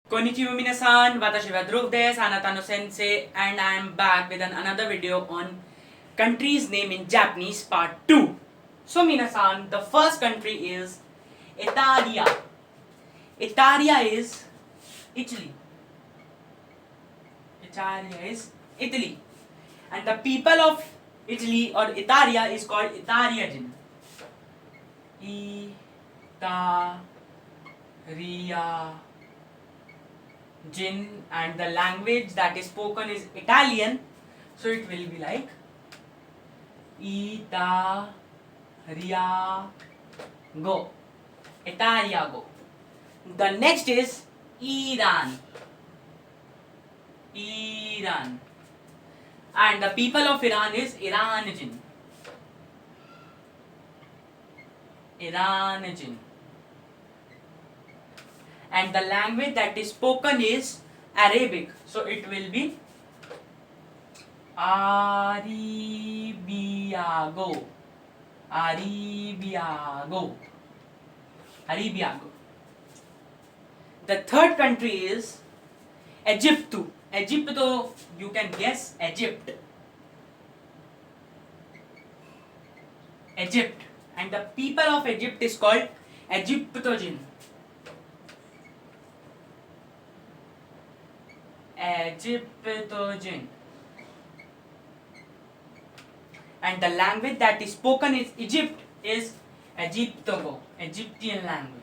Konnichiwa minasan, watashi wa Dhruv desu, anata no sensei, and I am back with another video on country's name in Japanese part 2. So minasan, the first country is Italia. Italia is Italy. Italia is Italy. And the people of Italy or Italia is called Italian. Italia. Jin, and the language that is spoken is Italian, so it will be like Italiago. Italiago. The next is Iran. Iran. And the people of Iran is Iranian. Iranian. And the language that is spoken is Arabic, so it will be Arabiago. Arabiago. Arabiago. The third country is Egypt. Egypt, you can guess Egypt. Egypt. And the people of Egypt is called Egyptogen. Egyptogen. And the language that is spoken in Egypt is Egyptogo, Egyptian language.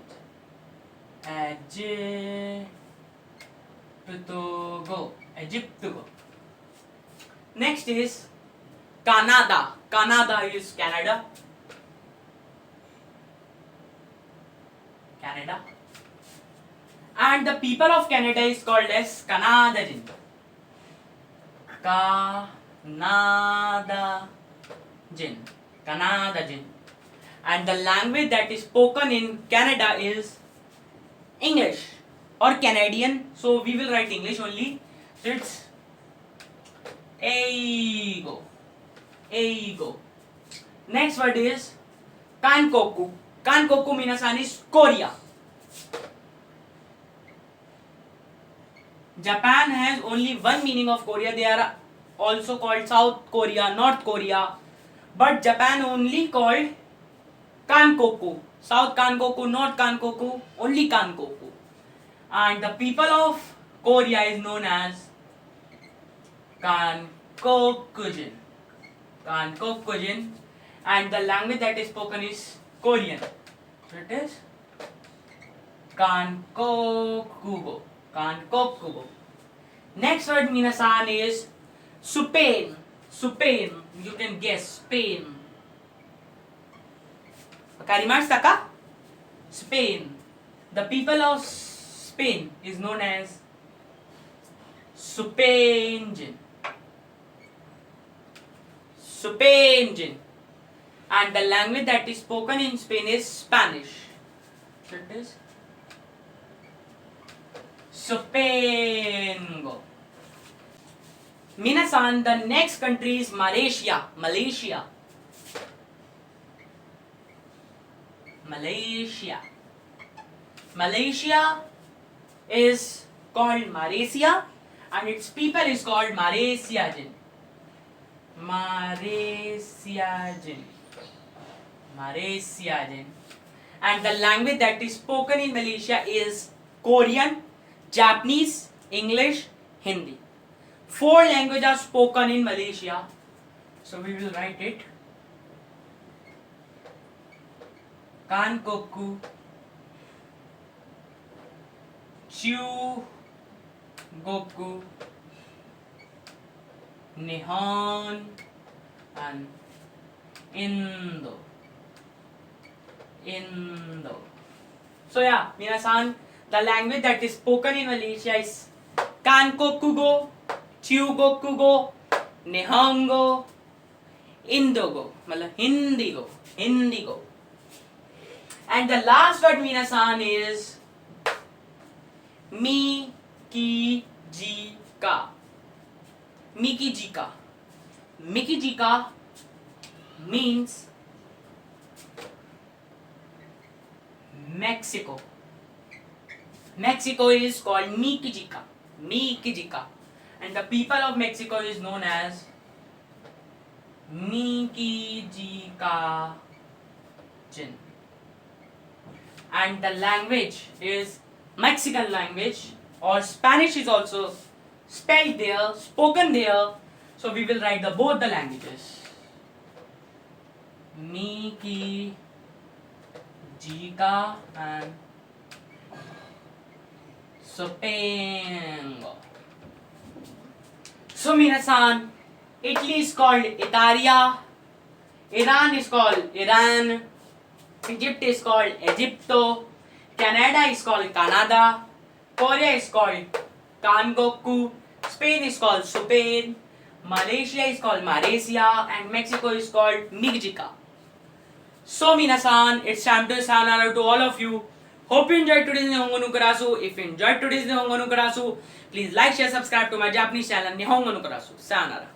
Egyptogo. Next is Canada. Canada is Canada. Canada. And the people of Canada is called as Canadian. Canadian. And the language that is spoken in Canada is English or Canadian. So we will write English only. So it's Eigo. Next word is Kankoku. Kankoku minasan is Korea. Japan has only one meaning of Korea. They are also called South Korea, North Korea. But Japan only called Kankoku. South Kankoku, North Kankoku, only Kankoku. And the people of Korea is known as Kankokujin. Kankokujin. And the language that is spoken is Korean. So it is Kankokugo. Kankokugo. Next word minasan is Spain. Spain. You can guess Spain. Wakarimashita ka? Spain. The people of Spain is known as Spainjin. Spainjin. And the language that is spoken in Spain is Spanish. So it is Spaingo. Minasan, the next country is Malaysia. Malaysia. Malaysia is called Malaysia and its people is called Malaysian. And the language that is spoken in Malaysia is Korean, Japanese, English, Hindi. 4 languages are spoken in Malaysia. So we will write it. Kankoku, Chugoku, Nihon, and Indo. So yeah, minasan, the language that is spoken in Malaysia is Kankokugo, Chugokugo, Nihongo, Indogo, Hindigo. And the last word minasan is Mikijika. Mikijika means Mexico. Mexico is called Mexica. Mexica. And the people of Mexico is known as Mexican. And the language is Mexican language, or Spanish is also spelled there, spoken there. So we will write both the languages. Mexica and Spain. So minasan, Italy is called Italia, Iran is called Iran, Egypt is called Egypto, Canada is called Canada, Korea is called Kangoku, Spain is called Spain, Malaysia is called Malaysia, and Mexico is called Mexica. So minasan, it's time to say sayonara to all of you. Hope you enjoyed today's Nihongo no Karasu. If you enjoyed today's Nihongo no Karasu, please like, share, subscribe to my Japanese channel Nihongo no Karasu. Sayonara.